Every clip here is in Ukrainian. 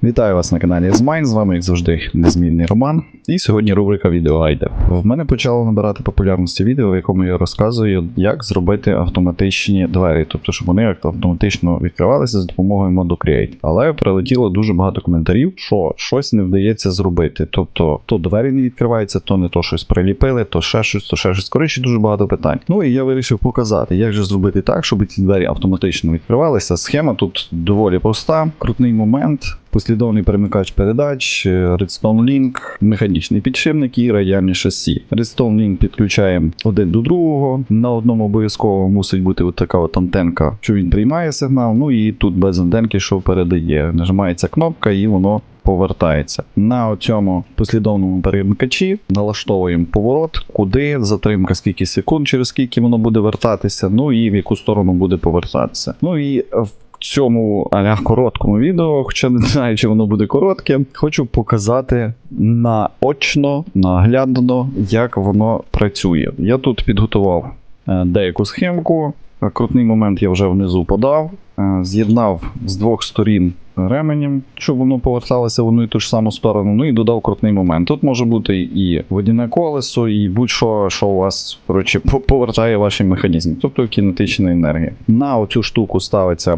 Вітаю вас на каналі Zmine, з вами, як завжди, незмінний Роман. І сьогодні рубрика відеогайди. В мене почало набирати популярності відео, в якому я розказую, як зробити автоматичні двері, тобто, щоб вони автоматично відкривалися за допомогою моду Create. Але прилетіло дуже багато коментарів, що щось не вдається зробити. Тобто, то двері не відкриваються, то не то щось приліпили, то ще щось. Коротше, дуже багато питань. Ну і я вирішив показати, як же зробити так, щоб ці двері автоматично відкривалися. Схема тут доволі проста. Крутний момент. Послідовний перемикач передач, Redstone Link, механічний підшипник і радіальне шасі. Redstone Link підключаємо один до другого. На одному обов'язково мусить бути така от антенка, що він приймає сигнал. Ну і тут без антенки, що передає. Нажимається кнопка і воно повертається. На цьому послідовному перемикачі налаштовуємо поворот, куди, затримка, скільки секунд, через скільки воно буде вертатися, ну і в яку сторону буде повертатися. Ну і в цьому короткому відео, хоча не знаю, чи воно буде коротке, хочу показати наочно, наглядно, як воно працює. Я тут підготував деяку схемку. Крутний момент я вже внизу подав, з'єднав з двох сторін ременем, щоб воно поверталося в одну і ту ж саму сторону, ну і додав крутний момент. Тут може бути і водяне колесо, і будь-що, що у вас, коротше, повертає ваші механізми, тобто кінетична енергія. На оцю штуку ставиться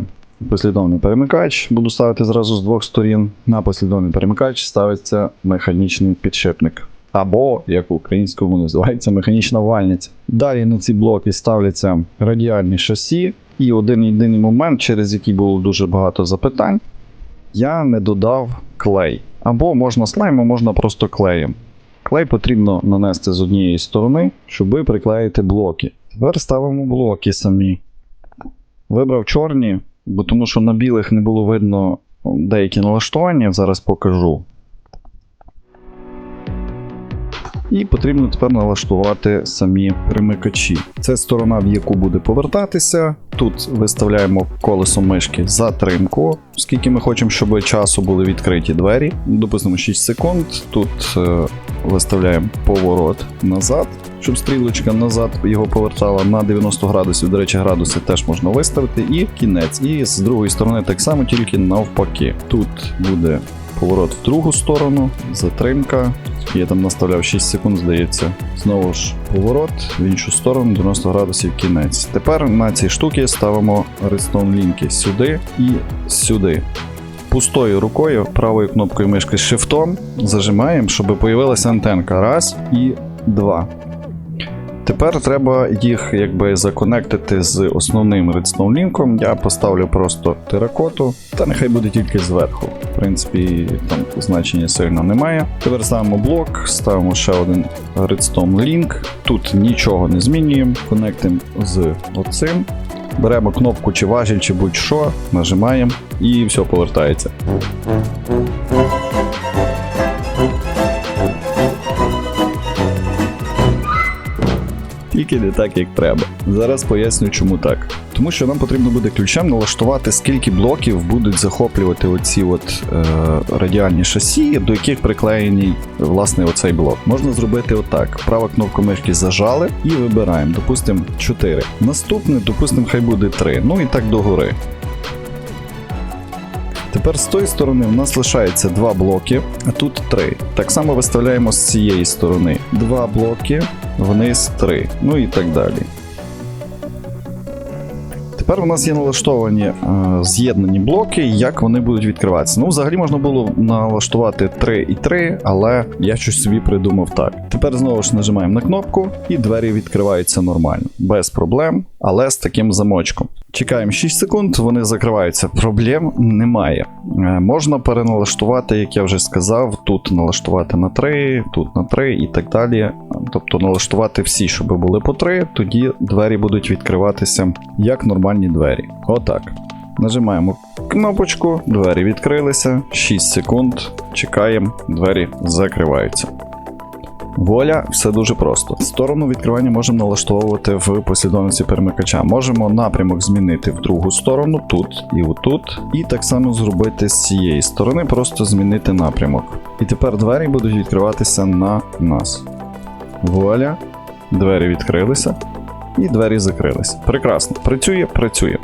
послідовний перемикач, буду ставити зразу з двох сторін. На послідовний перемикач ставиться механічний підшипник. Або, як в українському називається, механічна вальниця. Далі на ці блоки ставляться радіальні шасі. І один єдиний момент, через який було дуже багато запитань, я не додав клей. Або можна слаймом, можна просто клеєм. Клей потрібно нанести з однієї сторони, щоб приклеїти блоки. Тепер ставимо блоки самі. Вибрав чорні, бо тому що на білих не було видно деякі налаштування, зараз покажу. І потрібно тепер налаштувати самі перемикачі. Це сторона, в яку буде повертатися. Тут виставляємо колесом мишки затримку, скільки ми хочемо, щоб часу були відкриті двері. Допустимо 6 секунд. Тут виставляємо поворот назад, щоб стрілочка назад його повертала на 90 градусів. До речі, градуси теж можна виставити. І кінець. І з другої сторони так само, тільки навпаки. Тут буде поворот в другу сторону, затримка. Я там наставляв 6 секунд, здається. Знову ж поворот в іншу сторону, 90 градусів кінець. Тепер на ці штуки ставимо Redstone лінки сюди і сюди. Пустою рукою, правою кнопкою мишки з шифтом зажимаємо, щоб появилася антенка. Раз і два. Тепер треба їх якби законектити з основним Redstone лінком. Я поставлю просто теракоту, та нехай буде тільки зверху. В принципі, там значення сильно немає. Тепер ставимо блок, ставимо ще один Redstone лінк. Тут нічого не змінюємо. Конектимо з оцим. Беремо кнопку чи важіль, чи будь-що, нажимаємо і все повертається. Тільки не так, як треба. Зараз поясню, чому так. Тому що нам потрібно буде ключем налаштувати, скільки блоків будуть захоплювати оці радіальні шасі, до яких приклеєний, власне, оцей блок. Можна зробити отак. Права кнопка мишки зажали і вибираємо, допустимо, 4. Наступне, допустимо, хай буде 3. Ну і так догори. Тепер з тої сторони в нас лишається 2 блоки, а тут 3. Так само виставляємо з цієї сторони 2 блоки, вниз 3, ну і так далі. Тепер у нас є налаштовані з'єднані блоки, як вони будуть відкриватися. Ну, взагалі можна було налаштувати 3 і 3, але я щось собі придумав так. Тепер знову ж нажимаємо на кнопку і двері відкриваються нормально, без проблем, але з таким замочком. Чекаємо 6 секунд, вони закриваються. Проблем немає. Можна переналаштувати, як я вже сказав, тут налаштувати на 3, тут на 3 і так далі. Тобто налаштувати всі, щоб були по 3, тоді двері будуть відкриватися як нормальні двері. Отак. Нажимаємо кнопочку, двері відкрилися, 6 секунд, чекаємо, двері закриваються. Вуаля, все дуже просто. Сторону відкривання можемо налаштовувати в послідовності перемикача. Можемо напрямок змінити в другу сторону, тут і отут. І так само зробити з цієї сторони, просто змінити напрямок. І тепер двері будуть відкриватися на нас. Вуаля, двері відкрилися і двері закрилися. Прекрасно. Працює? Працює.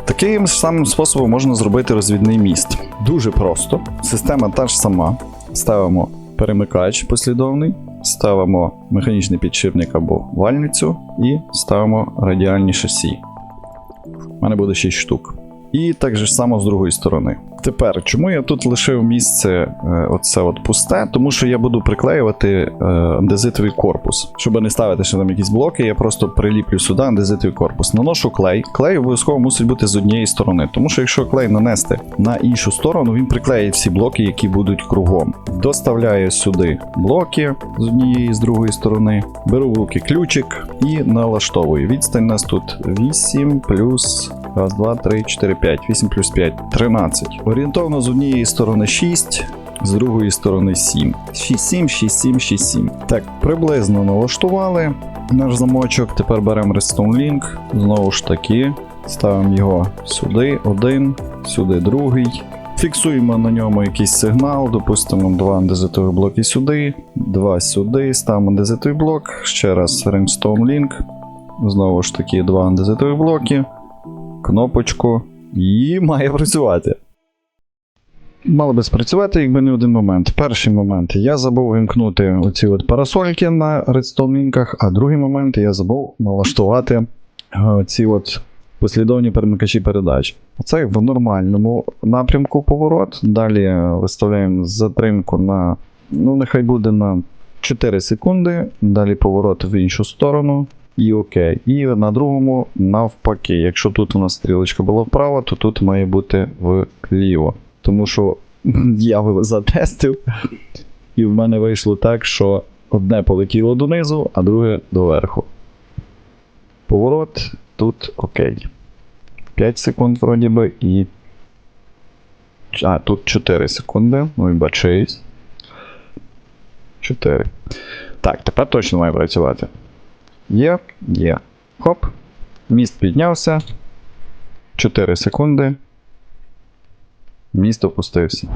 Таким самим способом можна зробити розвідний міст. Дуже просто. Система та ж сама. Ставимо перемикач послідовний, ставимо механічний підшипник або вальницю і ставимо радіальні шасі. У мене буде 6 штук. І так же само з другої сторони. Тепер, чому я тут лишив місце оце от пусте? Тому що я буду приклеювати андезитовий корпус. Щоб не ставити ще там якісь блоки, я просто приліплю сюди андезитовий корпус. Наношу клей. Клей обов'язково мусить бути з однієї сторони. Тому що якщо клей нанести на іншу сторону, він приклеїть всі блоки, які будуть кругом. Доставляю сюди блоки з однієї і з другої сторони. Беру в руки ключик і налаштовую. Відстань у нас тут 8 плюс 1, 2, 3, 4, 5. 8 плюс 5 – 13. Орієнтовно з однієї сторони 6, з другої сторони 7. 6, 7, 6, 7, 6, 7. Так, приблизно налаштували наш замочок. Тепер беремо Redstone Link. Знову ж таки, ставимо його сюди, один, сюди другий. Фіксуємо на ньому якийсь сигнал, допустимо 2 андезитові блоки сюди, 2 сюди, ставимо андезитовий блок, ще раз Redstone Link. Знову ж таки 2 андезитові блоки, кнопочку і має працювати. Мало би спрацювати, якби не один момент. Перший момент, я забув вимкнути оці от парасольки на Redstone лінках, а другий момент, я забув налаштувати ці от послідовні перемикачі передач. Оце в нормальному напрямку поворот. Далі виставляємо затримку на, ну нехай буде на 4 секунди, далі поворот в іншу сторону. І окей. І на другому навпаки. Якщо тут у нас стрілочка була вправо, то тут має бути вліво. Тому що я затестив, і в мене вийшло так, що одне полетіло донизу, а друге доверху. Поворот тут окей. 5 секунд вроді би і... А, тут 4 секунди. Ну і бачись. 4. Так, тепер точно має працювати. Є. Хоп. Міст піднявся. 4 секунди. Міст опустився.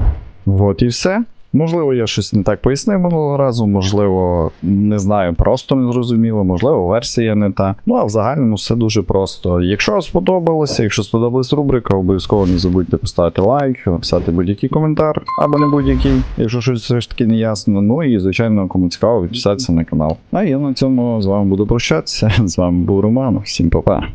От і все. Можливо, я щось не так пояснив минулого разу, можливо, не знаю, просто не зрозуміло, можливо, версія не та. Ну, а в загальному все дуже просто. Якщо сподобалося, якщо сподобалась рубрика, обов'язково не забудьте поставити лайк, написати будь-який коментар, або не будь-який, якщо щось все ж таки не ясно. Ну і, звичайно, кому цікаво, підписатися на канал. А я на цьому з вами буду прощатися. З вами був Роман. Всім па-па.